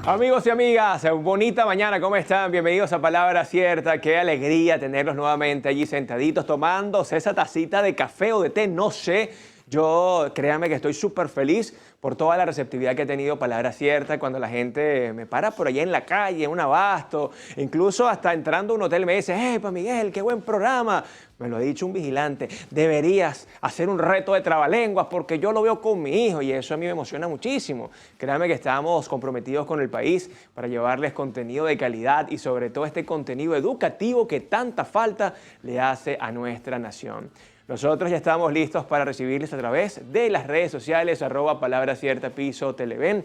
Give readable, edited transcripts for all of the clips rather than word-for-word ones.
Amigos y amigas, bonita mañana, ¿cómo están? Bienvenidos a Palabra Cierta. Qué alegría tenerlos nuevamente allí sentaditos tomándose esa tacita de café o de té, no sé. Yo, créanme que estoy súper feliz por toda la receptividad que he tenido Palabra Cierta cuando la gente me para por allá en la calle, en un abasto, incluso hasta entrando a un hotel me dice, ¡Epa, Miguel, qué buen programa! Me lo ha dicho un vigilante, deberías hacer un reto de trabalenguas porque yo lo veo con mi hijo y eso a mí me emociona muchísimo. Créanme que estamos comprometidos con el país para llevarles contenido de calidad y sobre todo este contenido educativo que tanta falta le hace a nuestra nación. Nosotros ya estamos listos para recibirles a través de las redes sociales, @Palabra Cierta Piso Televen,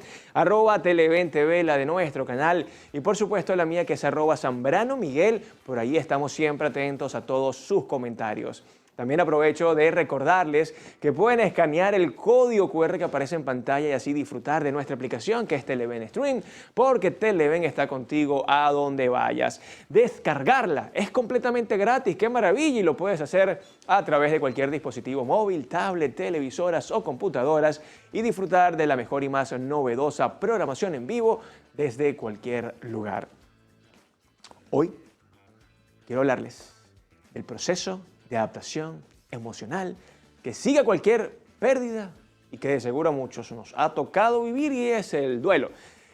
@Televen TV, la de nuestro canal, y por supuesto la mía que es @Zambrano Miguel. Por ahí estamos siempre atentos a todos sus comentarios. También aprovecho de recordarles que pueden escanear el código QR que aparece en pantalla y así disfrutar de nuestra aplicación que es Televen Stream, porque Televen está contigo a donde vayas. Descargarla es completamente gratis, qué maravilla, y lo puedes hacer a través de cualquier dispositivo móvil, tablet, televisoras o computadoras y disfrutar de la mejor y más novedosa programación en vivo desde cualquier lugar. Hoy quiero hablarles del proceso de adaptación emocional que sigue a cualquier pérdida y que de seguro a muchos nos ha tocado vivir, y es el duelo.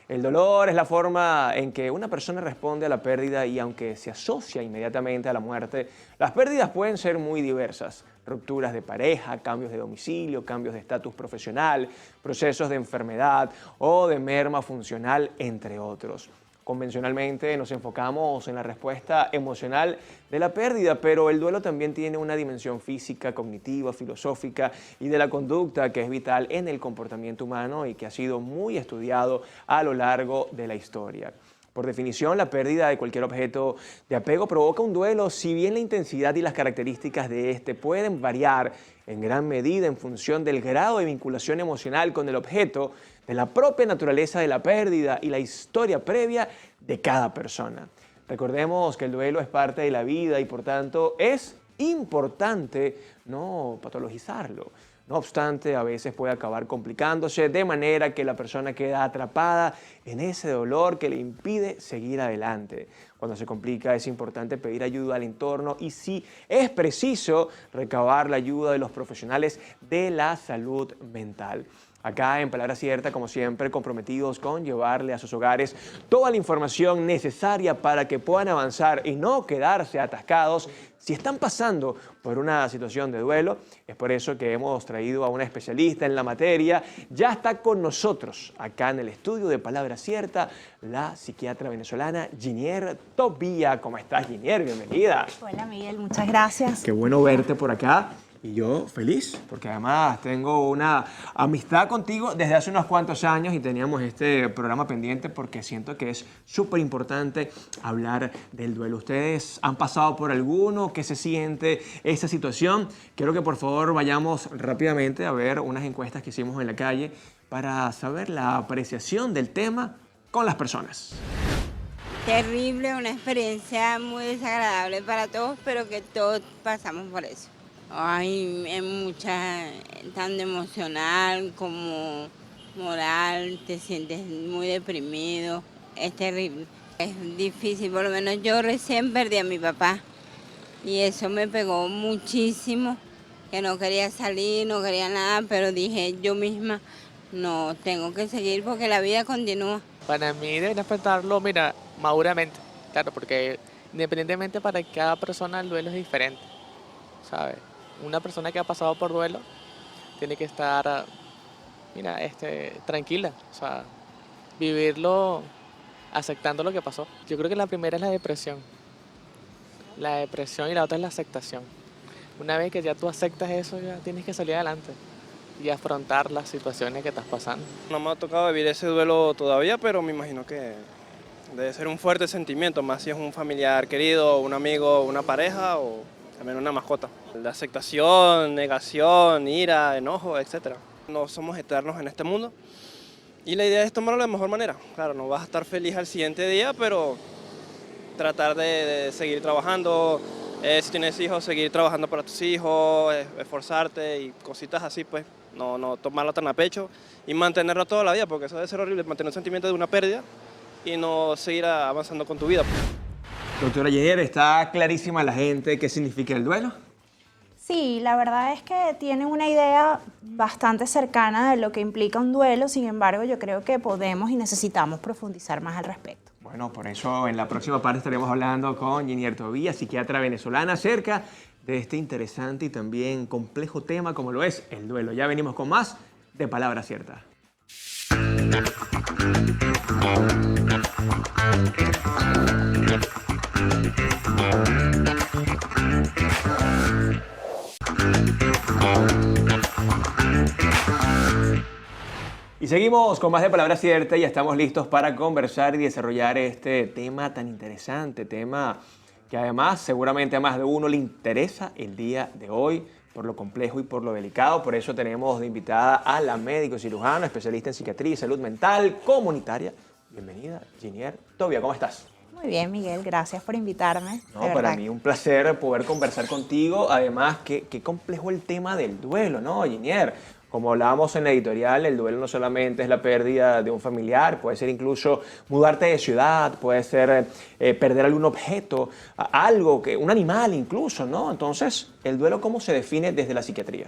El dolor es la forma en que una persona responde a la pérdida, y aunque se asocia inmediatamente a la muerte, las pérdidas pueden ser muy diversas. Rupturas de pareja, cambios de domicilio, cambios de estatus profesional, procesos de enfermedad o de merma funcional, entre otros. Convencionalmente nos enfocamos en la respuesta emocional de la pérdida, pero el duelo también tiene una dimensión física, cognitiva, filosófica y de la conducta que es vital en el comportamiento humano y que ha sido muy estudiado a lo largo de la historia. Por definición, la pérdida de cualquier objeto de apego provoca un duelo, si bien la intensidad y las características de este pueden variar en gran medida en función del grado de vinculación emocional con el objeto, de la propia naturaleza de la pérdida y la historia previa de cada persona. Recordemos que el duelo es parte de la vida y por tanto es importante no patologizarlo. No obstante, a veces puede acabar complicándose de manera que la persona queda atrapada en ese dolor que le impide seguir adelante. Cuando se complica es importante pedir ayuda al entorno y, si es preciso, recabar la ayuda de los profesionales de la salud mental. Acá en Palabra Cierta, como siempre, comprometidos con llevarle a sus hogares toda la información necesaria para que puedan avanzar y no quedarse atascados si están pasando por una situación de duelo. Es por eso que hemos traído a una especialista en la materia. Ya está con nosotros acá en el estudio de Palabra Cierta la psiquiatra venezolana Ginier Tobía. ¿Cómo estás, Ginier? Bienvenida. Hola, Miguel, muchas gracias. Qué bueno verte por acá. Y yo feliz, porque además tengo una amistad contigo desde hace unos cuantos años y teníamos este programa pendiente porque siento que es súper importante hablar del duelo. ¿Ustedes han pasado por alguno? ¿Qué se siente esa situación? Quiero que por favor vayamos rápidamente a ver unas encuestas que hicimos en la calle para saber la apreciación del tema con las personas. Terrible, una experiencia muy desagradable para todos, pero que todos pasamos por eso. Hay mucha, tanto emocional como moral, te sientes muy deprimido, es terrible. Es difícil, por lo menos yo recién perdí a mi papá y eso me pegó muchísimo, que no quería salir, no quería nada, pero dije yo misma, no, tengo que seguir porque la vida continúa. Para mí deben enfrentarlo, mira, maduramente, claro, porque independientemente para cada persona el duelo es diferente, ¿sabes? Una persona que ha pasado por duelo tiene que estar, mira, tranquila, o sea, vivirlo aceptando lo que pasó. Yo creo que la primera es la depresión y la otra es la aceptación. Una vez que ya tú aceptas eso, ya tienes que salir adelante y afrontar las situaciones que estás pasando. No me ha tocado vivir ese duelo todavía, pero me imagino que debe ser un fuerte sentimiento, más si es un familiar querido, un amigo, una pareja o también una mascota. La aceptación, negación, ira, enojo, etc. No somos eternos en este mundo y la idea es tomarlo de la mejor manera. Claro, no vas a estar feliz al siguiente día, pero tratar de seguir trabajando, si tienes hijos, seguir trabajando para tus hijos, esforzarte y cositas así, pues no tomarlo tan a pecho y mantenerlo toda la vida, porque eso debe ser horrible, mantener un sentimiento de una pérdida y no seguir avanzando con tu vida. Doctora Jennifer, ¿está clarísima la gente qué significa el duelo? Sí, la verdad es que tienen una idea bastante cercana de lo que implica un duelo, sin embargo, yo creo que podemos y necesitamos profundizar más al respecto. Bueno, por eso en la próxima parte estaremos hablando con Jennifer Tobías, psiquiatra venezolana, acerca de este interesante y también complejo tema como lo es el duelo. Ya venimos con más de Palabra Cierta. Y seguimos con más de Palabra Cierta y ya estamos listos para conversar y desarrollar este tema tan interesante, tema que además seguramente a más de uno le interesa el día de hoy por lo complejo y por lo delicado. Por eso tenemos de invitada a la médico cirujano, especialista en psiquiatría y salud mental comunitaria. Bienvenida, Jennifer Tobías, ¿cómo estás? Muy bien, Miguel, gracias por invitarme. No, de para verdad. mí un placer poder conversar contigo. Además, qué complejo el tema del duelo, ¿no, Jennifer? Como hablábamos en la editorial, el duelo no solamente es la pérdida de un familiar, puede ser incluso mudarte de ciudad, puede ser perder algún objeto, algo, un animal incluso, ¿no? Entonces, ¿el duelo cómo se define desde la psiquiatría?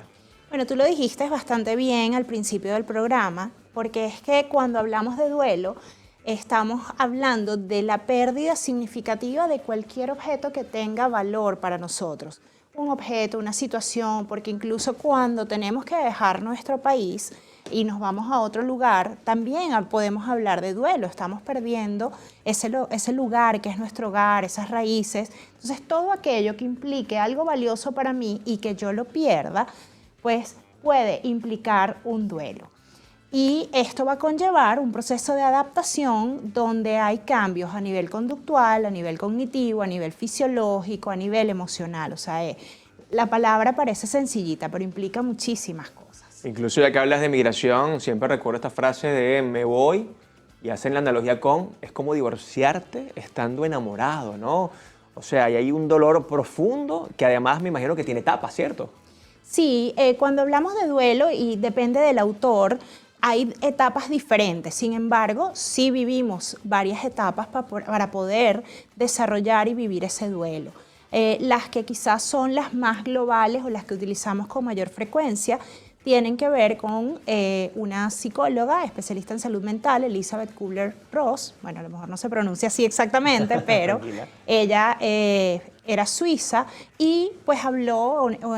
Bueno, tú lo dijiste bastante bien al principio del programa, porque es que cuando hablamos de duelo, estamos hablando de la pérdida significativa de cualquier objeto que tenga valor para nosotros. Un objeto, una situación, porque incluso cuando tenemos que dejar nuestro país y nos vamos a otro lugar, también podemos hablar de duelo. Estamos perdiendo ese lugar que es nuestro hogar, esas raíces. Entonces, todo aquello que implique algo valioso para mí y que yo lo pierda, pues puede implicar un duelo. Y esto va a conllevar un proceso de adaptación donde hay cambios a nivel conductual, a nivel cognitivo, a nivel fisiológico, a nivel emocional. O sea, la palabra parece sencillita, pero implica muchísimas cosas. Incluso ya que hablas de migración, siempre recuerdo esta frase de me voy y hacen la analogía con, es como divorciarte estando enamorado, ¿no? O sea, hay un dolor profundo que además me imagino que tiene etapas, ¿cierto? Sí, cuando hablamos de duelo y depende del autor, hay etapas diferentes. Sin embargo, sí vivimos varias etapas para poder desarrollar y vivir ese duelo. Las que quizás son las más globales o las que utilizamos con mayor frecuencia tienen que ver con una psicóloga especialista en salud mental, Elizabeth Kubler-Ross. Bueno, a lo mejor no se pronuncia así exactamente, pero ella era suiza y pues habló o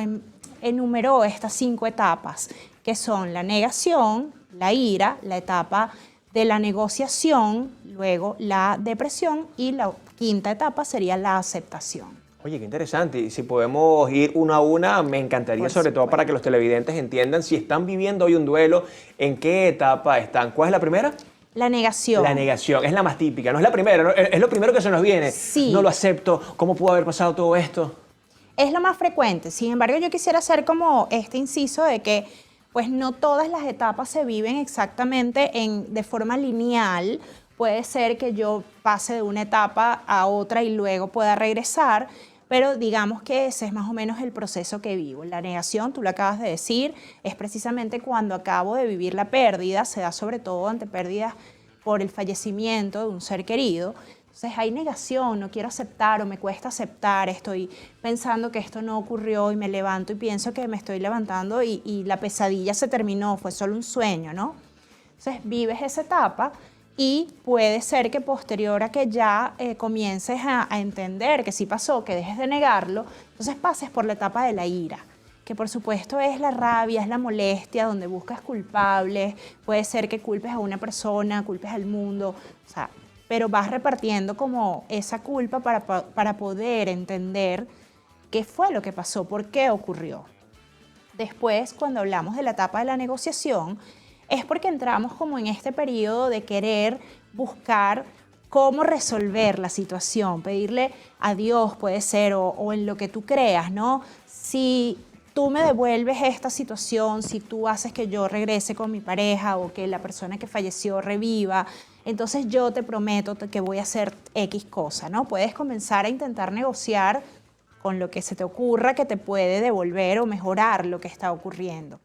enumeró estas 5 etapas, que son la negación, la ira, la etapa de la negociación, luego la depresión y la 5ª etapa sería la aceptación. Oye, qué interesante. Y si podemos ir una a una, me encantaría, Por sobre todo supuesto. para que los televidentes entiendan si están viviendo hoy un duelo, en qué etapa están. ¿Cuál es la primera? La negación. La negación, es la más típica, no es la primera, ¿no? Es lo primero que se nos viene. Sí. No lo acepto, ¿cómo pudo haber pasado todo esto? Es lo más frecuente. Sin embargo, yo quisiera hacer como este inciso de que pues no todas las etapas se viven exactamente de forma lineal. Puede ser que yo pase de una etapa a otra y luego pueda regresar, pero digamos que ese es más o menos el proceso que vivo. La negación, tú lo acabas de decir, es precisamente cuando acabo de vivir la pérdida, se da sobre todo ante pérdidas por el fallecimiento de un ser querido. Entonces hay negación, no quiero aceptar o me cuesta aceptar, estoy pensando que esto no ocurrió y me levanto y pienso que me estoy levantando y la pesadilla se terminó, fue solo un sueño, ¿no? Entonces vives esa etapa y puede ser que posterior a que ya comiences a entender que sí pasó, que dejes de negarlo, entonces pases por la etapa de la ira, que por supuesto es la rabia, es la molestia, donde buscas culpables, puede ser que culpes a una persona, culpes al mundo, o sea, pero vas repartiendo como esa culpa para poder entender qué fue lo que pasó, por qué ocurrió. Después, cuando hablamos de la etapa de la negociación, es porque entramos como en este periodo de querer buscar cómo resolver la situación, pedirle a Dios, puede ser, o en lo que tú creas, ¿no? Si tú me devuelves esta situación, si tú haces que yo regrese con mi pareja o que la persona que falleció reviva, entonces yo te prometo que voy a hacer X cosa, ¿no? Puedes comenzar a intentar negociar con lo que se te ocurra que te puede devolver o mejorar lo que está ocurriendo.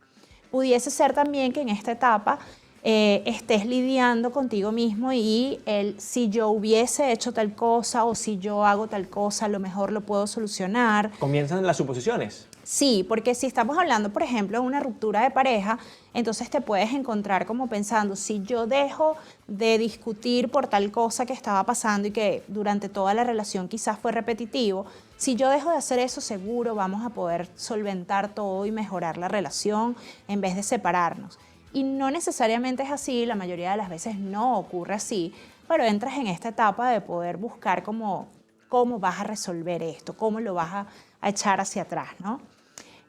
Pudiese ser también que en esta etapa estés lidiando contigo mismo y si yo hubiese hecho tal cosa o si yo hago tal cosa, a lo mejor lo puedo solucionar. Comienzan las suposiciones. Sí, porque si estamos hablando, por ejemplo, de una ruptura de pareja, entonces te puedes encontrar como pensando, si yo dejo de discutir por tal cosa que estaba pasando y que durante toda la relación quizás fue repetitivo, si yo dejo de hacer eso, seguro vamos a poder solventar todo y mejorar la relación en vez de separarnos. Y no necesariamente es así, la mayoría de las veces no ocurre así, pero entras en esta etapa de poder buscar cómo vas a resolver esto, cómo lo vas a echar hacia atrás, ¿no?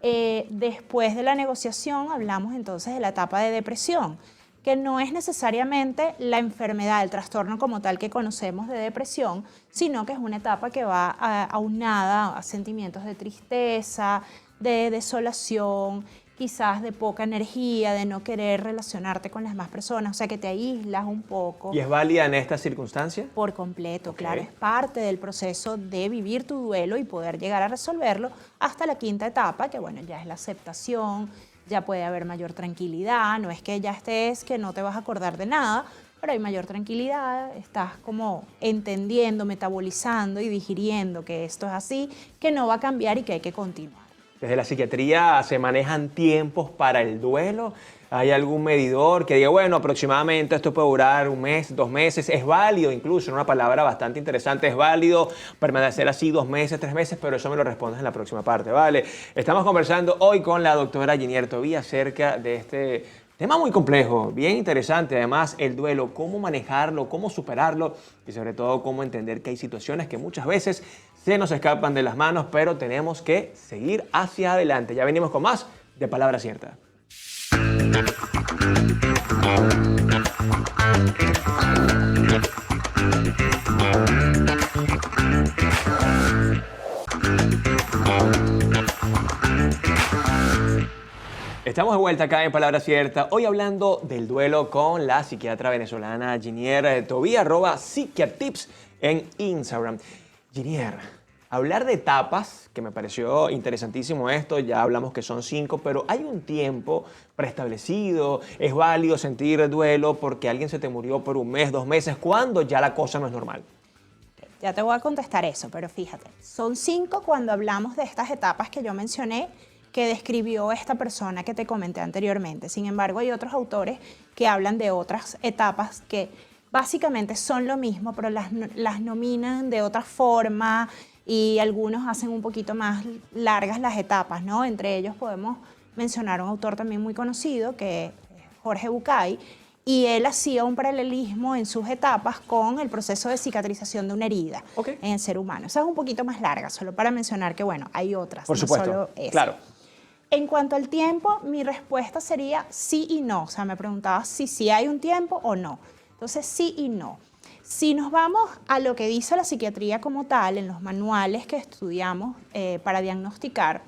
Después de la negociación hablamos entonces de la etapa de depresión, que no es necesariamente la enfermedad, el trastorno como tal que conocemos de depresión, sino que es una etapa que va aunada a sentimientos de tristeza, de desolación, quizás de poca energía, de no querer relacionarte con las demás personas, o sea que te aíslas un poco. ¿Y es válida en esta circunstancia? Por completo, Ok. claro, es parte del proceso de vivir tu duelo y poder llegar a resolverlo hasta la quinta etapa, que bueno, ya es la aceptación, ya puede haber mayor tranquilidad, no es que ya estés, que no te vas a acordar de nada, pero hay mayor tranquilidad, estás como entendiendo, metabolizando y digiriendo que esto es así, que no va a cambiar y que hay que continuar. Desde la psiquiatría se manejan tiempos para el duelo. ¿Hay algún medidor que diga, bueno, aproximadamente esto puede durar 1 mes, 2 meses? Es válido, incluso, en una palabra bastante interesante, es válido permanecer así 2 meses, 3 meses, pero eso me lo respondes en la próxima parte, ¿vale? Estamos conversando hoy con la doctora Ginier Tobí acerca de este tema muy complejo, bien interesante. Además, el duelo, cómo manejarlo, cómo superarlo y sobre todo cómo entender que hay situaciones que muchas veces se nos escapan de las manos, pero tenemos que seguir hacia adelante. Ya venimos con más de Palabra Cierta. Estamos de vuelta acá en Palabra Cierta, hoy hablando del duelo con la psiquiatra venezolana Ginier Tobí, @psiquiatips en Instagram. Ginier, hablar de etapas, que me pareció interesantísimo esto, ya hablamos que son 5, pero hay un tiempo preestablecido, es válido sentir duelo porque alguien se te murió por 1 mes, 2 meses, cuando ya la cosa no es normal. Ya te voy a contestar eso, pero fíjate, son 5 cuando hablamos de estas etapas que yo mencioné, que describió esta persona que te comenté anteriormente. Sin embargo, hay otros autores que hablan de otras etapas que básicamente son lo mismo, pero las nominan de otra forma y algunos hacen un poquito más largas las etapas, ¿no? Entre ellos podemos mencionar un autor también muy conocido, que es Jorge Bucay, y él hacía un paralelismo en sus etapas con el proceso de cicatrización de una herida en el ser humano. Esa es un poquito más larga, solo para mencionar que, bueno, hay otras. Por no supuesto, solo esa. claro. En cuanto al tiempo, mi respuesta sería sí y no. O sea, me preguntabas si sí hay un tiempo o no. Entonces, sí y no. Si nos vamos a lo que dice la psiquiatría como tal, en los manuales que estudiamos para diagnosticar,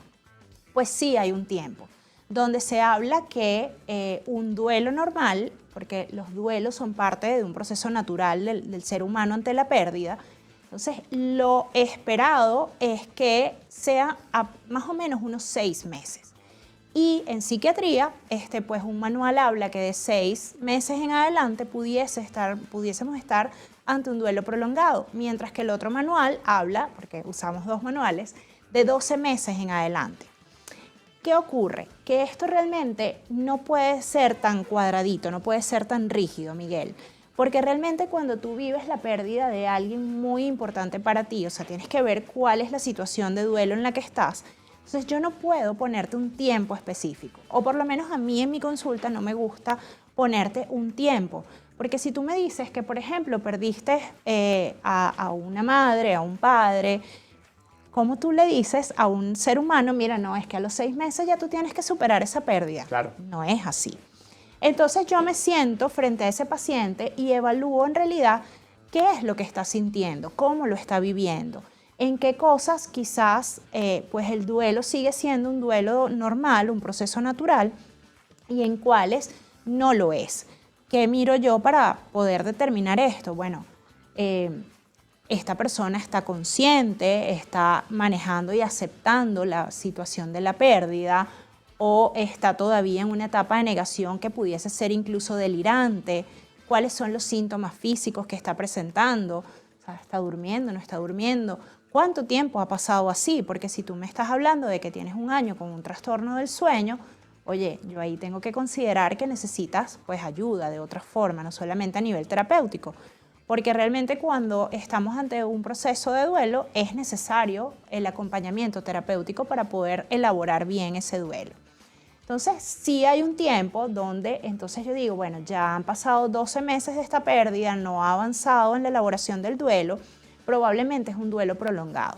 pues sí hay un tiempo, donde se habla que un duelo normal, porque los duelos son parte de un proceso natural del ser humano ante la pérdida, entonces lo esperado es que sea a más o menos unos 6 meses. Y en psiquiatría, pues un manual habla que de 6 meses en adelante pudiésemos estar ante un duelo prolongado, mientras que el otro manual habla, porque usamos 2 manuales, de 12 meses en adelante. ¿Qué ocurre? Que esto realmente no puede ser tan cuadradito, no puede ser tan rígido, Miguel, porque realmente cuando tú vives la pérdida de alguien muy importante para ti, o sea, tienes que ver cuál es la situación de duelo en la que estás. Entonces yo no puedo ponerte un tiempo específico, o por lo menos a mí en mi consulta no me gusta ponerte un tiempo, porque si tú me dices que, por ejemplo, perdiste a una madre, a un padre, ¿cómo tú le dices a un ser humano, mira, no, es que a los 6 meses ya tú tienes que superar esa pérdida? Claro. No es así. Entonces yo me siento frente a ese paciente y evalúo en realidad qué es lo que está sintiendo, cómo lo está viviendo. en qué cosas quizás pues el duelo sigue siendo un duelo normal, un proceso natural, y en cuáles no lo es. ¿Qué miro yo para poder determinar esto? Bueno, esta persona está consciente, está manejando y aceptando la situación de la pérdida, o está todavía en una etapa de negación que pudiese ser incluso delirante. ¿Cuáles son los síntomas físicos que está presentando? O sea, ¿está durmiendo, no está durmiendo? ¿Cuánto tiempo ha pasado así? Porque si tú me estás hablando de que tienes un año con un trastorno del sueño, oye, yo ahí tengo que considerar que necesitas pues ayuda de otra forma, no solamente a nivel terapéutico, porque realmente cuando estamos ante un proceso de duelo es necesario el acompañamiento terapéutico para poder elaborar bien ese duelo. Entonces, sí hay un tiempo donde entonces yo digo, bueno, ya han pasado 12 meses de esta pérdida, no ha avanzado en la elaboración del duelo, probablemente es un duelo prolongado.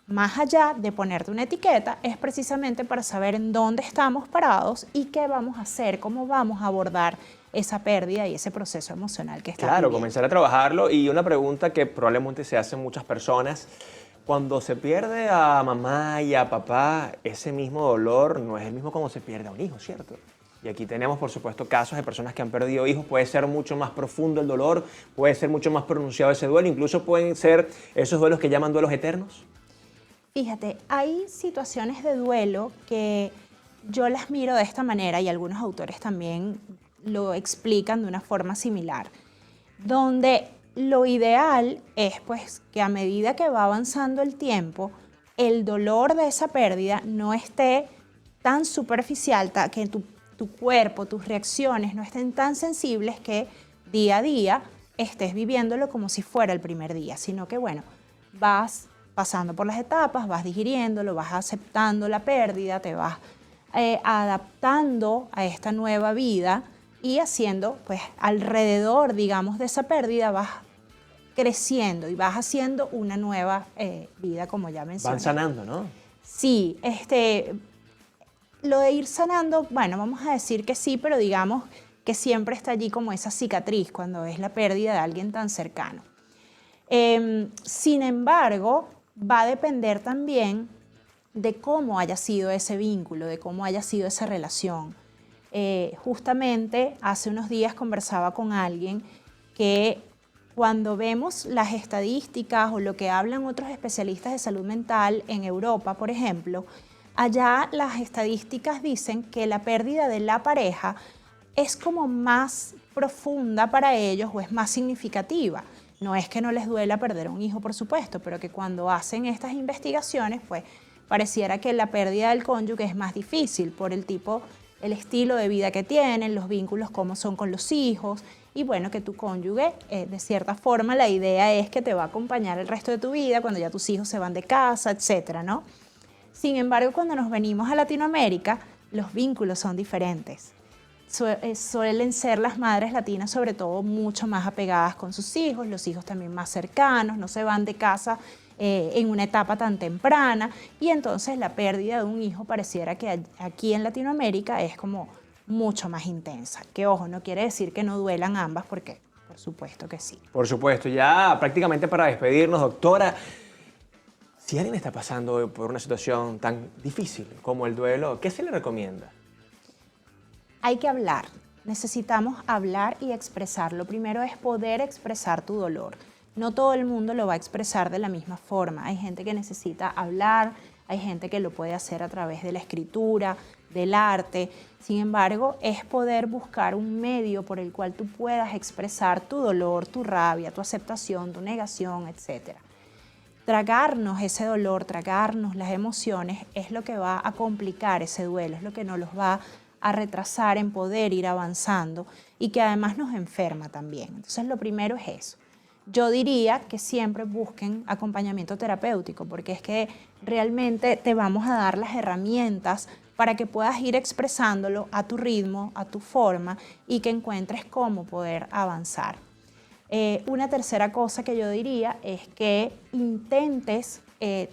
Más allá de ponerte una etiqueta, es precisamente para saber en dónde estamos parados y qué vamos a hacer, cómo vamos a abordar esa pérdida y ese proceso emocional que está Claro, viviendo. comenzar a trabajarlo. Y una pregunta que probablemente se hacen muchas personas: cuando se pierde a mamá y a papá, ese mismo dolor no es el mismo como se pierde a un hijo, ¿cierto? Y aquí tenemos, por supuesto, casos de personas que han perdido hijos. Puede ser mucho más profundo el dolor, puede ser mucho más pronunciado ese duelo, incluso pueden ser esos duelos que llaman duelos eternos. Fíjate, hay situaciones de duelo que yo las miro de esta manera, y algunos autores también lo explican de una forma similar, donde lo ideal es pues que a medida que va avanzando el tiempo, el dolor de esa pérdida no esté tan superficial, que tu cuerpo, tus reacciones no estén tan sensibles que día a día estés viviéndolo como si fuera el primer día, sino que bueno, vas pasando por las etapas, vas digiriéndolo, vas aceptando la pérdida, te vas adaptando a esta nueva vida y haciendo, pues alrededor, digamos, de esa pérdida vas creciendo y vas haciendo una nueva vida, como ya mencioné. Van sanando, ¿no? Sí, lo de ir sanando, bueno, vamos a decir que sí, pero digamos que siempre está allí como esa cicatriz cuando es la pérdida de alguien tan cercano. Sin embargo, va a depender también de cómo haya sido ese vínculo, de cómo haya sido esa relación. Justamente hace unos días conversaba con alguien que cuando vemos las estadísticas o lo que hablan otros especialistas de salud mental en Europa, por ejemplo, allá las estadísticas dicen que la pérdida de la pareja es como más profunda para ellos o es más significativa. No es que no les duela perder a un hijo, por supuesto, pero que cuando hacen estas investigaciones, pues pareciera que la pérdida del cónyuge es más difícil por el estilo de vida que tienen, los vínculos, cómo son con los hijos, y bueno, que tu cónyuge, de cierta forma, la idea es que te va a acompañar el resto de tu vida cuando ya tus hijos se van de casa, etcétera, ¿no? Sin embargo, cuando nos venimos a Latinoamérica, los vínculos son diferentes. Suelen ser las madres latinas, sobre todo, mucho más apegadas con sus hijos, los hijos también más cercanos, no se van de casa en una etapa tan temprana, y entonces la pérdida de un hijo pareciera que aquí en Latinoamérica es como mucho más intensa. Que ojo, no quiere decir que no duelan ambas, porque por supuesto que sí. Por supuesto, ya prácticamente para despedirnos, doctora, si alguien está pasando por una situación tan difícil como el duelo, ¿qué se le recomienda? Hay que hablar, necesitamos hablar y expresar. Lo primero es poder expresar tu dolor. No todo el mundo lo va a expresar de la misma forma. Hay gente que necesita hablar, hay gente que lo puede hacer a través de la escritura, del arte. Sin embargo, es poder buscar un medio por el cual tú puedas expresar tu dolor, tu rabia, tu aceptación, tu negación, etc. Tragarnos ese dolor, tragarnos las emociones es lo que va a complicar ese duelo, es lo que nos los va a retrasar en poder ir avanzando y que además nos enferma también. Entonces, lo primero es eso. Yo diría que siempre busquen acompañamiento terapéutico, porque es que realmente te vamos a dar las herramientas para que puedas ir expresándolo a tu ritmo, a tu forma, y que encuentres cómo poder avanzar. Una tercera cosa que yo diría es que intentes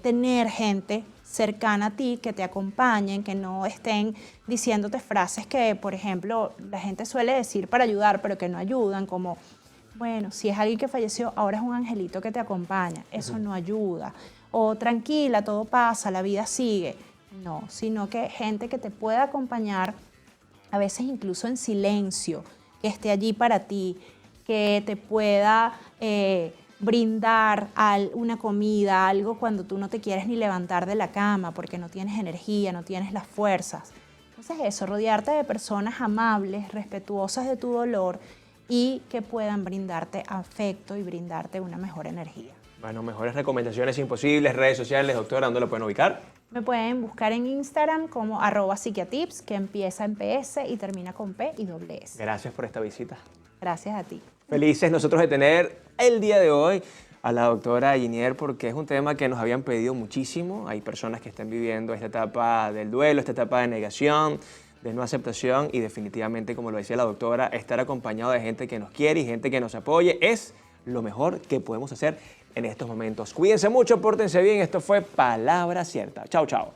tener gente cercana a ti, que te acompañen, que no estén diciéndote frases que, por ejemplo, la gente suele decir para ayudar, pero que no ayudan, como bueno, si es alguien que falleció, ahora es un angelito que te acompaña. Eso no ayuda. O tranquila, todo pasa, la vida sigue. No, sino que gente que te pueda acompañar, a veces incluso en silencio, que esté allí para ti, que te pueda brindar una comida, algo cuando tú no te quieres ni levantar de la cama porque no tienes energía, no tienes las fuerzas. Entonces eso, rodearte de personas amables, respetuosas de tu dolor y que puedan brindarte afecto y brindarte una mejor energía. Bueno, mejores recomendaciones imposibles, redes sociales, doctora, ¿dónde lo pueden ubicar? Me pueden buscar en Instagram como @psiquiatips, que empieza en PS y termina con P y doble S. Gracias por esta visita. Gracias a ti. Felices nosotros de tener el día de hoy a la doctora Ginier, porque es un tema que nos habían pedido muchísimo. Hay personas que están viviendo esta etapa del duelo, esta etapa de negación, de no aceptación, y definitivamente, como lo decía la doctora, estar acompañado de gente que nos quiere y gente que nos apoye es lo mejor que podemos hacer en estos momentos. Cuídense mucho, pórtense bien. Esto fue Palabra Cierta. Chao, chao.